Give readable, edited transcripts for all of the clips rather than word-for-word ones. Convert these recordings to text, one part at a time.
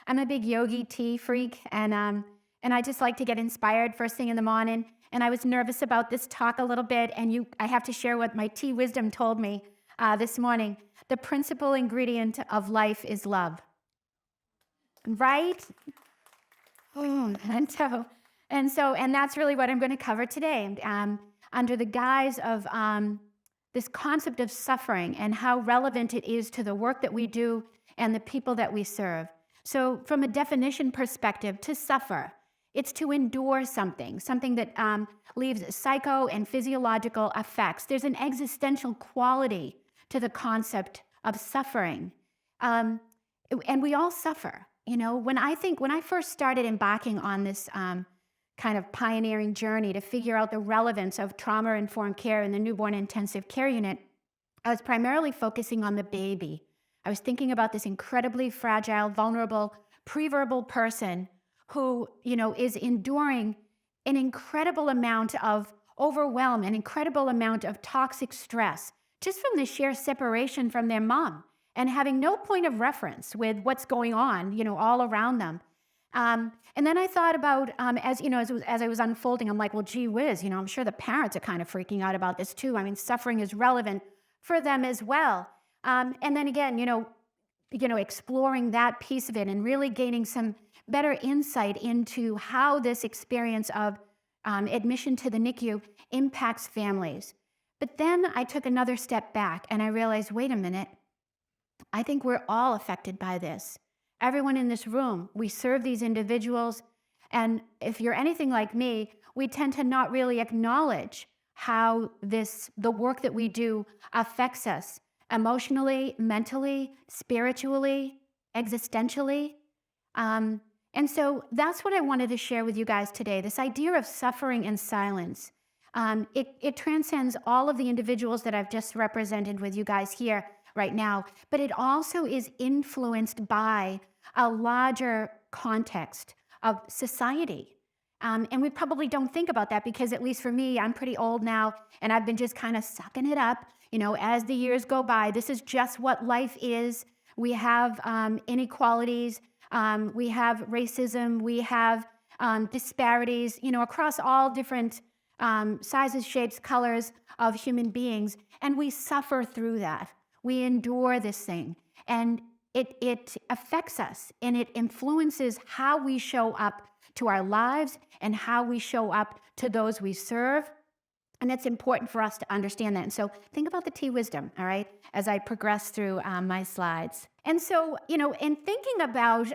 I'm a big yogi tea freak, and I just like to get inspired first thing in the morning. And I was nervous about this talk a little bit, and I have to share what my tea wisdom told me this morning. The principal ingredient of life is love, right? And that's really what I'm going to cover today, under the guise of this concept of suffering and how relevant it is to the work that we do and the people that we serve. So, from a definition perspective, to suffer, it's to endure something that leaves psycho and physiological effects. There's an existential quality to the concept of suffering, and we all suffer. When I first started embarking on this kind of pioneering journey to figure out the relevance of trauma-informed care in the newborn intensive care unit, I was primarily focusing on the baby. I was thinking about this incredibly fragile, vulnerable, preverbal person who, is enduring an incredible amount of overwhelm, an incredible amount of toxic stress, just from the sheer separation from their mom and having no point of reference with what's going on, all around them. And then I thought about, as I was unfolding, I'm like, well, gee whiz, I'm sure the parents are kind of freaking out about this too. I mean, suffering is relevant for them as well. And then again, exploring that piece of it and really gaining some better insight into how this experience of admission to the NICU impacts families. But then I took another step back and I realized, wait a minute, I think we're all affected by this. Everyone in this room, we serve these individuals. And if you're anything like me, we tend to not really acknowledge how the work that we do affects us emotionally, mentally, spiritually, existentially. And so that's what I wanted to share with you guys today, this idea of suffering in silence. It transcends all of the individuals that I've just represented with you guys here right now, but it also is influenced by a larger context of society. And we probably don't think about that because, at least for me, I'm pretty old now, and I've been just kind of sucking it up, as the years go by. This is just what life is. We have inequalities, we have racism, we have disparities, across all different sizes, shapes, colors of human beings, and we suffer through that. We endure this thing, and it affects us, and it influences how we show up to our lives and how we show up to those we serve. And it's important for us to understand that. And so think about the tea wisdom, all right, as I progress through my slides. And so, in thinking about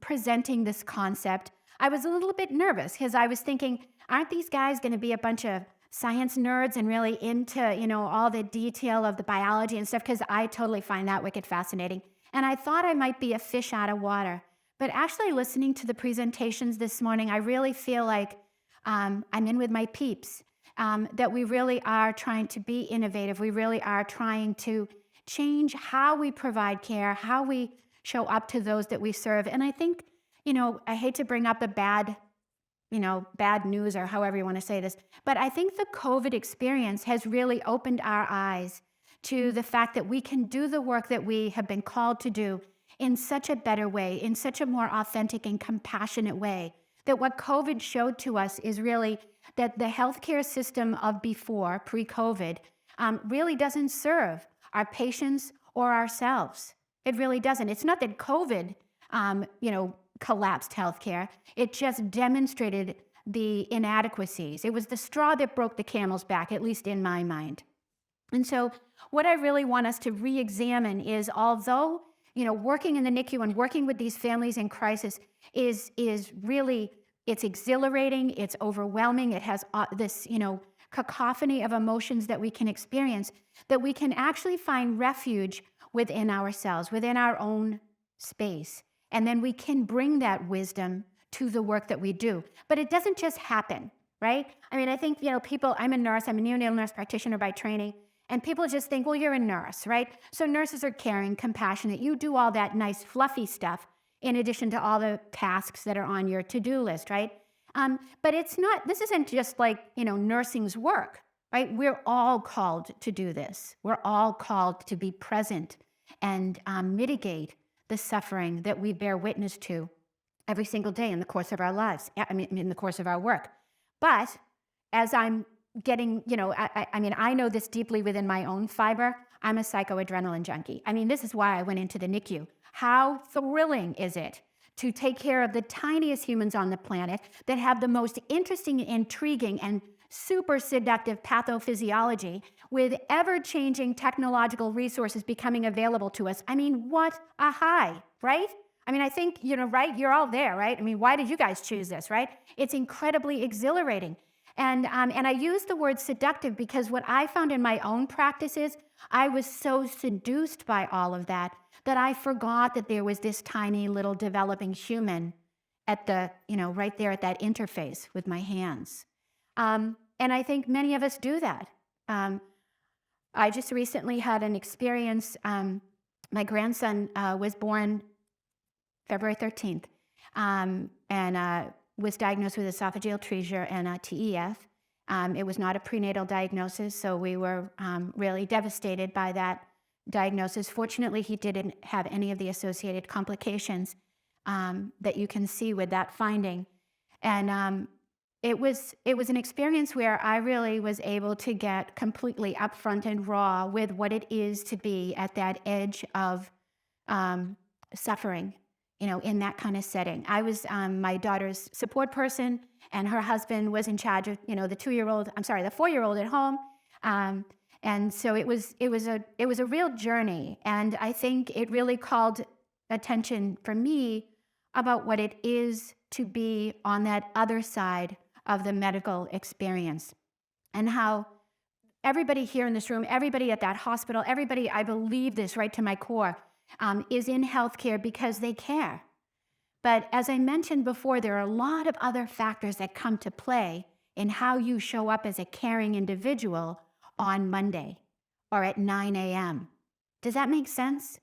presenting this concept, I was a little bit nervous because I was thinking, aren't these guys going to be a bunch of science nerds and really into, all the detail of the biology and stuff? Because I totally find that wicked fascinating. And I thought I might be a fish out of water. But actually listening to the presentations this morning, I really feel like I'm in with my peeps, that we really are trying to be innovative. We really are trying to change how we provide care, how we show up to those that we serve. And I think, I hate to bring up the bad news or however you want to say this, but I think the COVID experience has really opened our eyes to the fact that we can do the work that we have been called to do in such a better way, in such a more authentic and compassionate way. That what COVID showed to us is really that the healthcare system of before, pre-COVID, really doesn't serve our patients or ourselves. It really doesn't. It's not that COVID, collapsed healthcare. It just demonstrated the inadequacies. It was the straw that broke the camel's back, at least in my mind. And so what I really want us to re-examine is, although, working in the NICU and working with these families in crisis is really, it's exhilarating, it's overwhelming, it has this, cacophony of emotions that we can experience, that we can actually find refuge within ourselves, within our own space. And then we can bring that wisdom to the work that we do. But it doesn't just happen, right? I mean, I think, people, I'm a nurse, I'm a neonatal nurse practitioner by training, and people just think, well, you're a nurse, right? So nurses are caring, compassionate. You do all that nice, fluffy stuff in addition to all the tasks that are on your to-do list, right? But this isn't just like, nursing's work, right? We're all called to do this. We're all called to be present and mitigate the suffering that we bear witness to every single day in the course of our lives, in the course of our work. But as I'm getting, I know this deeply within my own fiber. I'm a psychoadrenaline junkie. This is why I went into the NICU. How thrilling is it to take care of the tiniest humans on the planet that have the most interesting, intriguing, and super seductive pathophysiology with ever-changing technological resources becoming available to us? What a high, right? I think, right? You're all there, right? Why did you guys choose this, right? It's incredibly exhilarating. And I use the word seductive because what I found in my own practice is I was so seduced by all of that I forgot that there was this tiny little developing human at the, right there at that interface with my hands. And I think many of us do that. I just recently had an experience. My grandson was born February 13th and was diagnosed with esophageal atresia and TEF. It was not a prenatal diagnosis, so we were really devastated by that diagnosis. Fortunately, he didn't have any of the associated complications that you can see with that finding. And it was an experience where I really was able to get completely upfront and raw with what it is to be at that edge of suffering, in that kind of setting. I was my daughter's support person, and her husband was in charge of, the 4-year-old at home. And so it was a real journey. And I think it really called attention for me about what it is to be on that other side of the medical experience, and how everybody here in this room, everybody at that hospital, everybody, I believe this right to my core, is in healthcare because they care. But as I mentioned before, there are a lot of other factors that come to play in how you show up as a caring individual on Monday or at 9 a.m. Does that make sense?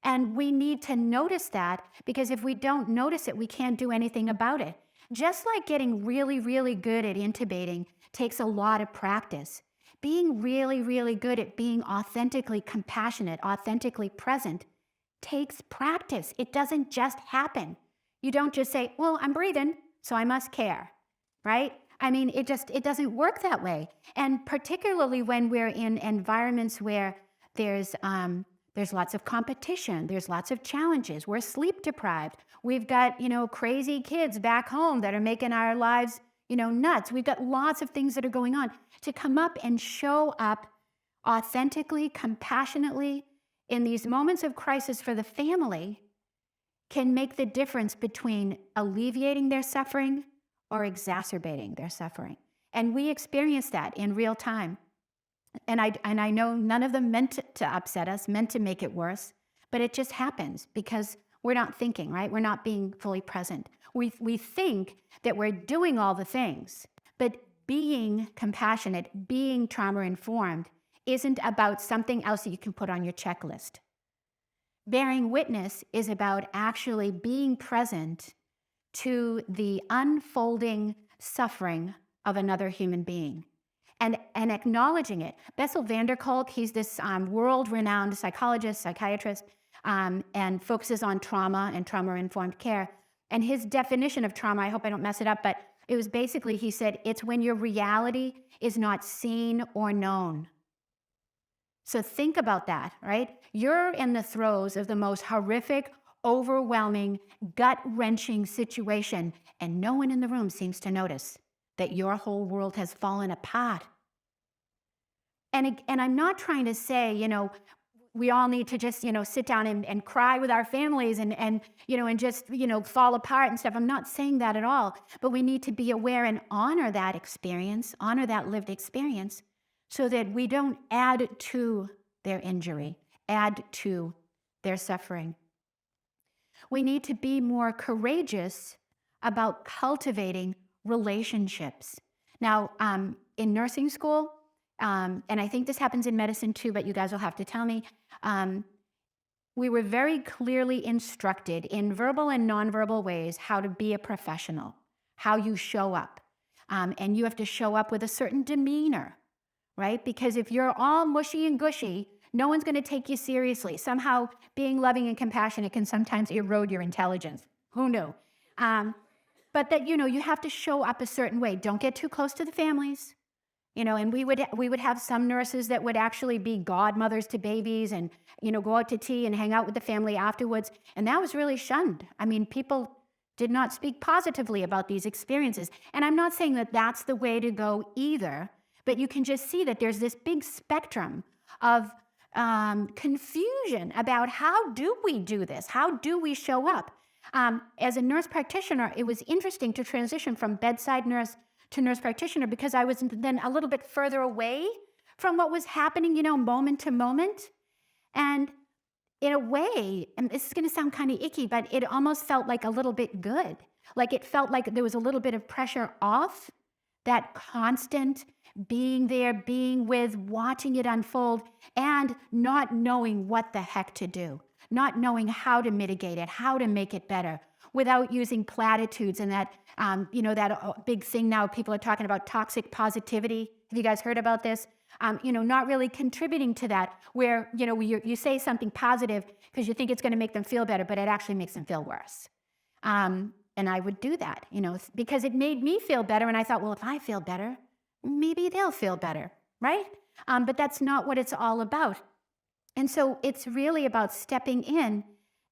And we need to notice that, because if we don't notice it, we can't do anything about it. Just like getting really, really good at intubating takes a lot of practice. Being really, really good at being authentically compassionate, authentically present, takes practice. It doesn't just happen. You don't just say, well, I'm breathing, so I must care, right? It doesn't work that way. And particularly when we're in environments where there's lots of competition, there's lots of challenges, we're sleep deprived, we've got, crazy kids back home that are making our lives, nuts. We've got lots of things that are going on. To come up and show up authentically, compassionately in these moments of crisis for the family can make the difference between alleviating their suffering or exacerbating their suffering. And we experience that in real time. And I know none of them meant to upset us, meant to make it worse, but it just happens because we're not thinking, right? We're not being fully present. We think that we're doing all the things, but being compassionate, being trauma-informed isn't about something else that you can put on your checklist. Bearing witness is about actually being present to the unfolding suffering of another human being and acknowledging it. Bessel van der Kolk, he's this world-renowned psychologist, psychiatrist, and focuses on trauma and trauma-informed care. And his definition of trauma, I hope I don't mess it up, but it was basically, he said, it's when your reality is not seen or known. So think about that, right? You're in the throes of the most horrific, overwhelming, gut-wrenching situation, and no one in the room seems to notice that your whole world has fallen apart. And I'm not trying to say, we all need to just, sit down and cry with our families and just, fall apart and stuff. I'm not saying that at all. But we need to be aware and honor that experience, honor that lived experience, so that we don't add to their injury, add to their suffering. We need to be more courageous about cultivating relationships. Now, in nursing school, and I think this happens in medicine too, but you guys will have to tell me, we were very clearly instructed in verbal and nonverbal ways how to be a professional, how you show up. And you have to show up with a certain demeanor, right? Because if you're all mushy and gushy, No one's going to take you seriously. Somehow being loving and compassionate can sometimes erode your intelligence. Who knew? But that, you have to show up a certain way. Don't get too close to the families. And we would have some nurses that would actually be godmothers to babies and, go out to tea and hang out with the family afterwards. And that was really shunned. I mean, people did not speak positively about these experiences. And I'm not saying that that's the way to go either, but you can just see that there's this big spectrum of confusion about how do we do this? How do we show up? As a nurse practitioner, it was interesting to transition from bedside nurse to nurse practitioner because I was then a little bit further away from what was happening, moment to moment. And in a way, and this is going to sound kind of icky, but it almost felt like a little bit good. Like it felt like there was a little bit of pressure off, that constant being there, being with, watching it unfold, and not knowing what the heck to do, not knowing how to mitigate it, how to make it better, without using platitudes and that, that big thing now people are talking about, toxic positivity. Have you guys heard about this? Not really contributing to that, where, you say something positive because you think it's going to make them feel better, but it actually makes them feel worse. And I would do that, because it made me feel better. And I thought, well, if I feel better, maybe they'll feel better, right? But that's not what it's all about. And so it's really about stepping in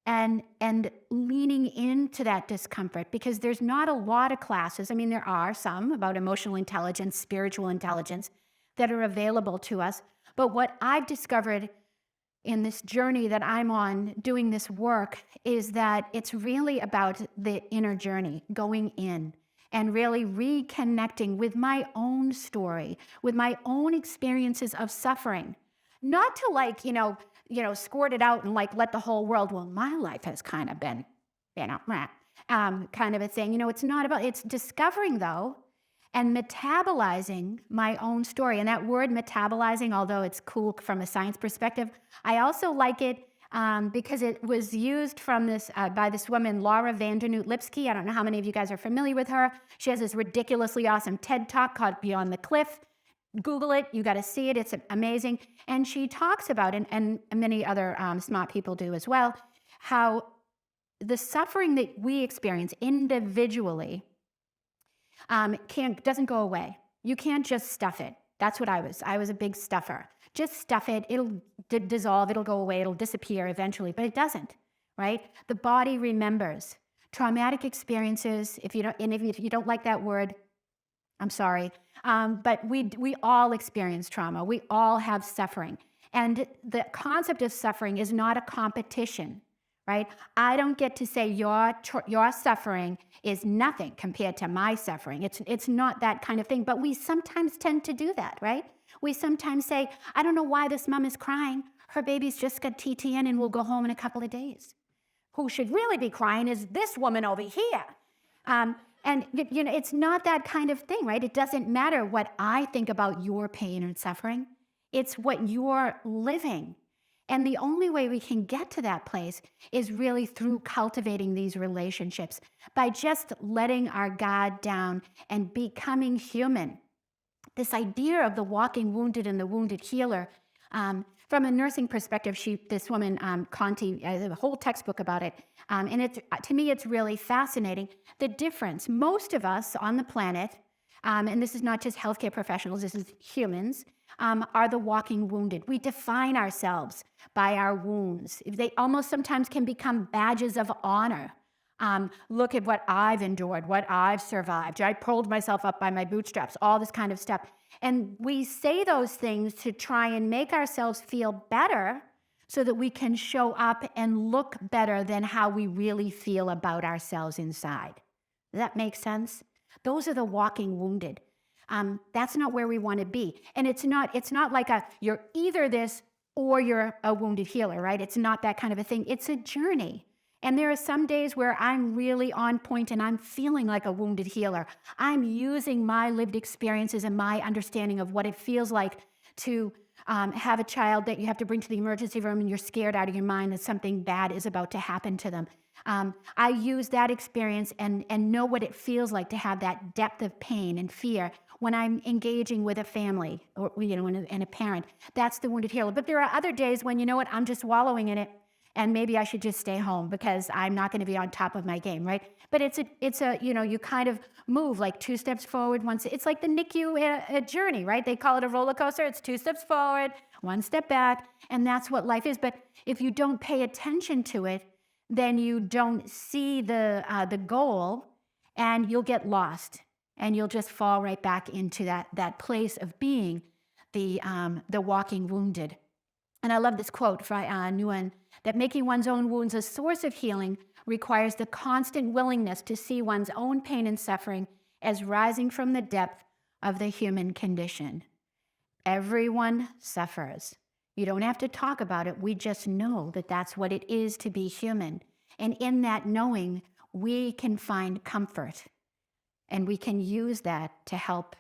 and leaning into that discomfort, because there's not a lot of classes. I mean, there are some about emotional intelligence, spiritual intelligence that are available to us. But what I've discovered in this journey that I'm on doing this work is that it's really about the inner journey, going in and really reconnecting with my own story, with my own experiences of suffering. Not to squirt it out and let the whole world, well, my life has kind of been, kind of a thing. It's not about, it's discovering though, and metabolizing my own story. And that word metabolizing, although it's cool from a science perspective, I also like it because it was used from by this woman, Laura Vandernoot Lipsky. I don't know how many of you guys are familiar with her. She has this ridiculously awesome TED Talk called Beyond the Cliff. Google it. You got to see it. It's amazing. And she talks about, and many other smart people do as well, how the suffering that we experience individually doesn't go away. You can't just stuff it. That's what I was. I was a big stuffer. Just stuff it. It'll dissolve. It'll go away. It'll disappear eventually. But it doesn't, right? The body remembers traumatic experiences. If you don't like that word, I'm sorry. But we all experience trauma. We all have suffering. And the concept of suffering is not a competition, right? I don't get to say your suffering is nothing compared to my suffering. It's not that kind of thing. But we sometimes tend to do that, right? We sometimes say, I don't know why this mom is crying. Her baby's just got TTN and will go home in a couple of days. Who should really be crying is this woman over here. And, it's not that kind of thing, right? It doesn't matter what I think about your pain and suffering. It's what you're living. And the only way we can get to that place is really through cultivating these relationships, by just letting our guard down and becoming human. This idea of the walking wounded and the wounded healer, from a nursing perspective, this woman, Conti, has a whole textbook about it. And to me, it's really fascinating. The difference, most of us on the planet, and this is not just healthcare professionals, this is humans, are the walking wounded. We define ourselves by our wounds. They almost sometimes can become badges of honor. Look at what I've endured, what I've survived. I pulled myself up by my bootstraps, all this kind of stuff. And we say those things to try and make ourselves feel better so that we can show up and look better than how we really feel about ourselves inside. Does that make sense? Those are the walking wounded. That's not where we want to be. And it's not like you're either this or you're a wounded healer, right? It's not that kind of a thing. It's a journey. And there are some days where I'm really on point and I'm feeling like a wounded healer. I'm using my lived experiences and my understanding of what it feels like to have a child that you have to bring to the emergency room and you're scared out of your mind that something bad is about to happen to them. I use that experience and know what it feels like to have that depth of pain and fear when I'm engaging with a family or, and a parent. That's the wounded healer. But there are other days when, you know what, I'm just wallowing in it and maybe I should just stay home because I'm not going to be on top of my game, right? But it's a, you kind of move like 2 steps forward, it's like the NICU journey, right? They call it a roller coaster. It's 2 steps forward, 1 step back, and that's what life is. But if you don't pay attention to it, then you don't see the goal, and you'll get lost, and you'll just fall right back into that place of being the walking wounded. And I love this quote from Nguyen, that making one's own wounds a source of healing requires the constant willingness to see one's own pain and suffering as rising from the depth of the human condition. Everyone suffers. You don't have to talk about it. We just know that that's what it is to be human. And in that knowing, we can find comfort. And we can use that to help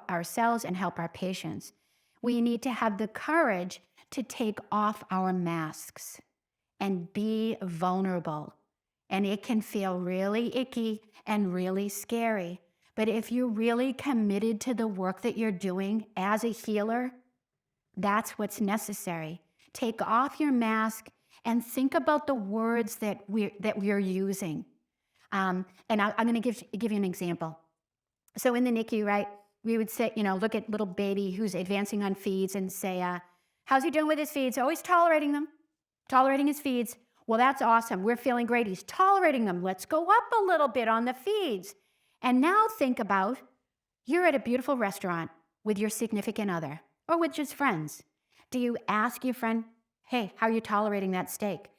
ourselves and help our patients. We need to have the courage to take off our masks and be vulnerable. And it can feel really icky and really scary. But if you're really committed to the work that you're doing as a healer, that's what's necessary. Take off your mask and think about the words that we're using. And I'm going to give you an example. So in the NICU, right, we would say, look at little baby who's advancing on feeds and say, how's he doing with his feeds? Oh, he's tolerating them, tolerating his feeds. Well, that's awesome. We're feeling great. He's tolerating them. Let's go up a little bit on the feeds. And now think about, you're at a beautiful restaurant with your significant other or with just friends. Do you ask your friend, hey, how are you tolerating that steak?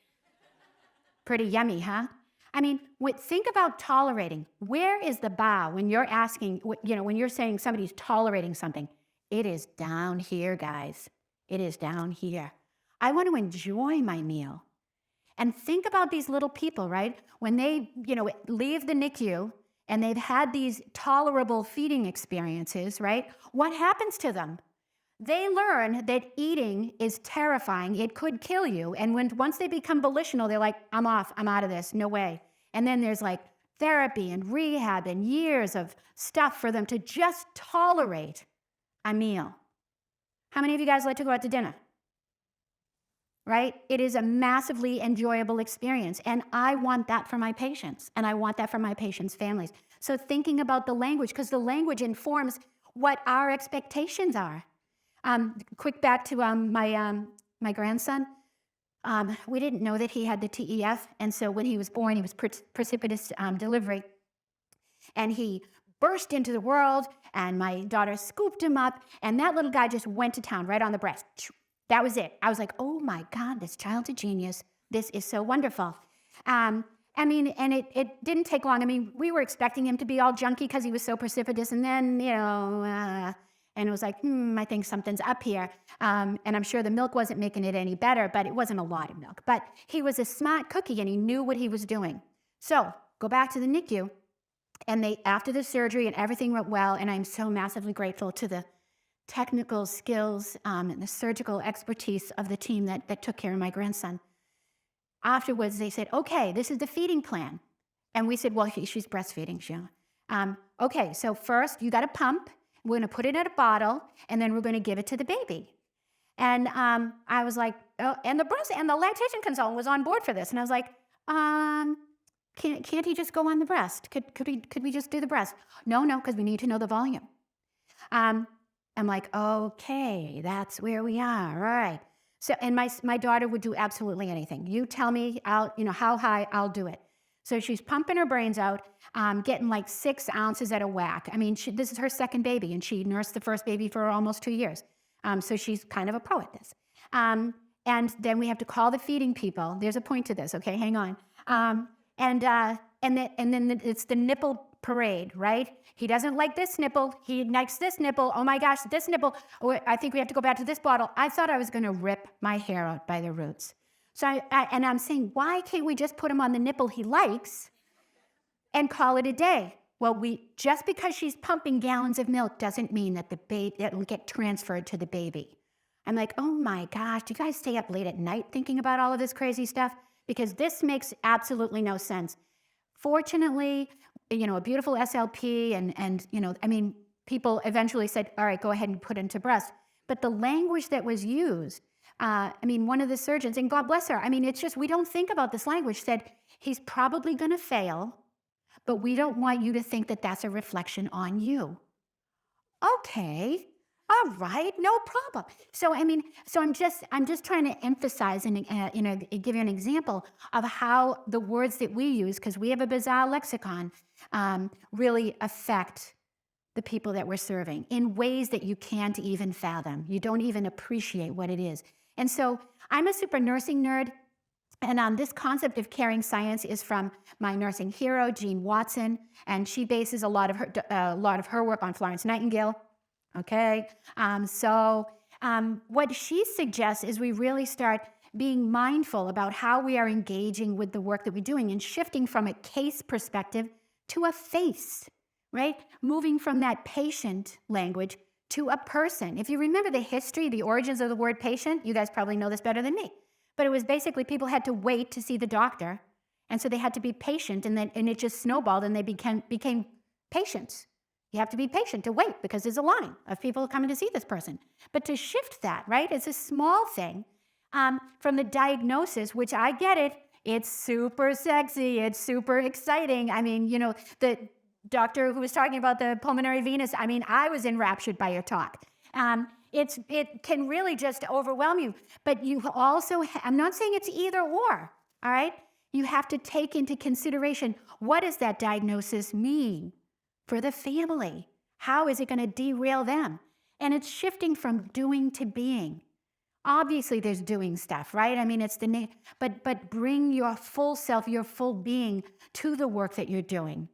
Pretty yummy, huh? I mean, think about tolerating. Where is the bar when you're asking, when you're saying somebody's tolerating something? It is down here, guys. It is down here. I want to enjoy my meal. And think about these little people, right? When they, leave the NICU and they've had these tolerable feeding experiences, right? What happens to them? They learn that eating is terrifying. It could kill you. And once they become volitional, they're like, I'm off. I'm out of this. No way. And then there's like therapy and rehab and years of stuff for them to just tolerate a meal. How many of you guys like to go out to dinner? Right? It is a massively enjoyable experience. And I want that for my patients. And I want that for my patients' families. So thinking about the language, because the language informs what our expectations are. Quick back to my grandson. We didn't know that he had the TEF, and so when he was born, he was precipitous delivery, and he burst into the world, and my daughter scooped him up, and that little guy just went to town right on the breast. That was it. I was like, oh my God, this child's a genius. This is so wonderful. And it didn't take long. I mean, we were expecting him to be all junky because he was so precipitous, and then, and it was like, I think something's up here. And I'm sure the milk wasn't making it any better, but it wasn't a lot of milk. But he was a smart cookie, and he knew what he was doing. So go back to the NICU, and after the surgery and everything went well, and I'm so massively grateful to the technical skills and the surgical expertise of the team that took care of my grandson. Afterwards, they said, okay, this is the feeding plan. And we said, well, she's breastfeeding. Okay, so first you got to pump. We're going to put it in a bottle, and then we're going to give it to the baby. And I was like, oh, and the lactation consultant was on board for this. And I was like, can't he just go on the breast? Could we just do the breast? No, because we need to know the volume. I'm like, okay, that's where we are. All right. So, and my daughter would do absolutely anything. You tell me, how high, I'll do it. So she's pumping her brains out, getting like 6 ounces at a whack. I mean, this is her second baby, and she nursed the first baby for almost 2 years. So she's kind of a pro at this. And then we have to call the feeding people. There's a point to this, okay? Hang on. And then it's the nipple parade, right? He doesn't like this nipple. He likes this nipple. Oh my gosh, this nipple. Oh, I think we have to go back to this bottle. I thought I was going to rip my hair out by the roots. So I'm saying, why can't we just put him on the nipple he likes and call it a day? Well, just because she's pumping gallons of milk doesn't mean that that will get transferred to the baby. I'm like, oh my gosh, do you guys stay up late at night thinking about all of this crazy stuff? Because this makes absolutely no sense. Fortunately, a beautiful SLP and people eventually said, all right, go ahead and put into breast. But the language that was used, I mean, one of the surgeons, and God bless her, I mean, it's just, we don't think about this language, said, he's probably going to fail, but we don't want you to think that that's a reflection on you. Okay, all right, no problem. So I mean, so I'm just trying to emphasize and give you an example of how the words that we use, because we have a bizarre lexicon, really affect the people that we're serving in ways that you can't even fathom. You don't even appreciate what it is. And so I'm a super nursing nerd. And this concept of caring science is from my nursing hero, Jean Watson, and she bases a lot of her work on Florence Nightingale. Okay, what she suggests is we really start being mindful about how we are engaging with the work that we're doing and shifting from a case perspective to a face, right? Moving from that patient language to a person. If you remember the history, the origins of the word patient, you guys probably know this better than me. But it was basically people had to wait to see the doctor, and so they had to be patient, and it just snowballed, and they became patients. You have to be patient to wait because there's a line of people coming to see this person. But to shift that, right, it's a small thing from the diagnosis, which I get it, it's super sexy, it's super exciting. I mean, you know, the doctor who was talking about the pulmonary venous, I mean, I was enraptured by your talk. It can really just overwhelm you, but you also, I'm not saying it's either or, all right? You have to take into consideration, what does that diagnosis mean for the family? How is it going to derail them? And it's shifting from doing to being. Obviously, there's doing stuff, right? I mean, it's but bring your full self, your full being to the work that you're doing.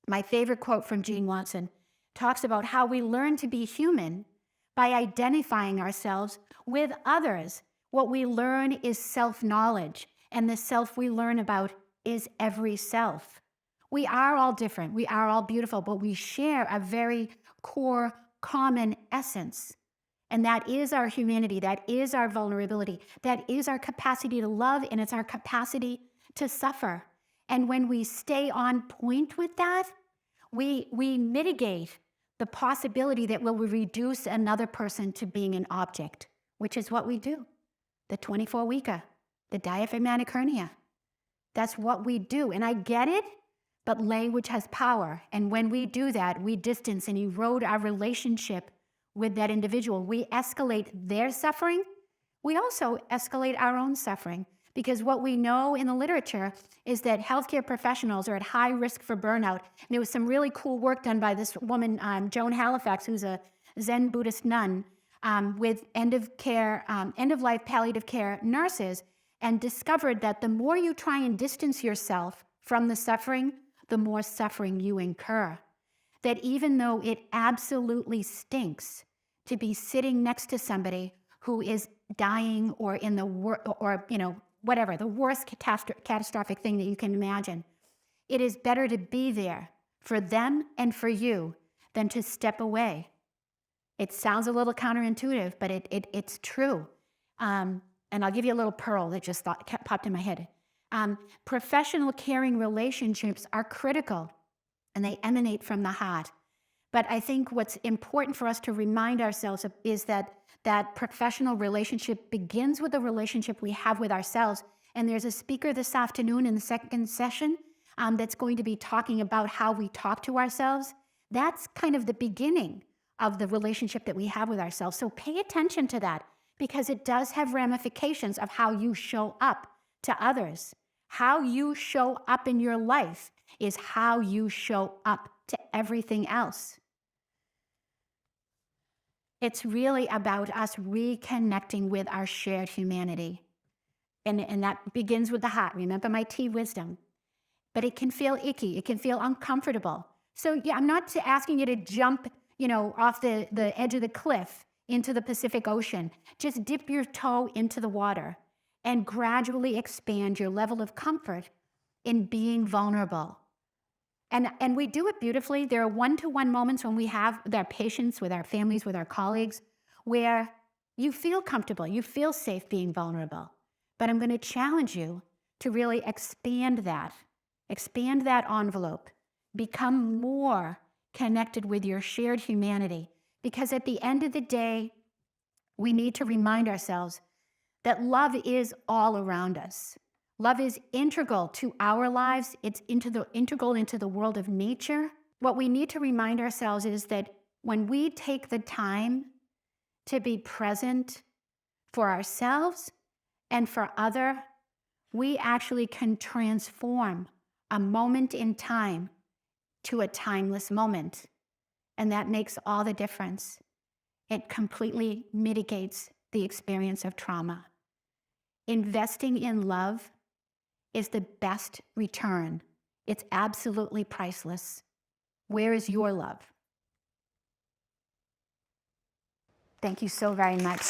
My favorite quote from Jean Watson talks about how we learn to be human by identifying ourselves with others. What we learn is self-knowledge, and the self we learn about is every self. We are all different, we are all beautiful, but we share a very core, common essence. And that is our humanity, that is our vulnerability, that is our capacity to love, and it's our capacity to suffer. And when we stay on point with that, we mitigate the possibility that we'll reduce another person to being an object, which is what we do. The 24-weeker, the diaphragmatic hernia. That's what we do. And I get it, but language has power. And when we do that, we distance and erode our relationship with that individual. We escalate their suffering. We also escalate our own suffering. Because what we know in the literature is that healthcare professionals are at high risk for burnout. And there was some really cool work done by this woman, Joan Halifax, who's a Zen Buddhist nun, with end-of-life palliative care nurses, and discovered that the more you try and distance yourself from the suffering, the more suffering you incur. That even though it absolutely stinks to be sitting next to somebody who is dying or in the whatever, the worst catastrophic thing that you can imagine, it is better to be there for them and for you than to step away. It sounds a little counterintuitive, but it's true. And I'll give you a little pearl that just popped in my head. Professional caring relationships are critical, and they emanate from the heart. But I think what's important for us to remind ourselves of is that professional relationship begins with the relationship we have with ourselves. And there's a speaker this afternoon in the second session that's going to be talking about how we talk to ourselves. That's kind of the beginning of the relationship that we have with ourselves. So pay attention to that, because it does have ramifications of how you show up to others. How you show up in your life is how you show up to everything else. It's really about us reconnecting with our shared humanity. And that begins with the heart. Remember my T wisdom. But it can feel icky. It can feel uncomfortable. So yeah, I'm not asking you to jump, off the edge of the cliff into the Pacific Ocean. Just dip your toe into the water and gradually expand your level of comfort in being vulnerable. And we do it beautifully. There are one-to-one moments when we have with our patients, with our families, with our colleagues, where you feel comfortable, you feel safe being vulnerable. But I'm going to challenge you to really expand that envelope, become more connected with your shared humanity. Because at the end of the day, we need to remind ourselves that love is all around us. Love is integral to our lives. It's integral into the world of nature. What we need to remind ourselves is that when we take the time to be present for ourselves and for other, we actually can transform a moment in time to a timeless moment. And that makes all the difference. It completely mitigates the experience of trauma. Investing in love is the best return. It's absolutely priceless. Where is your love? Thank you so very much.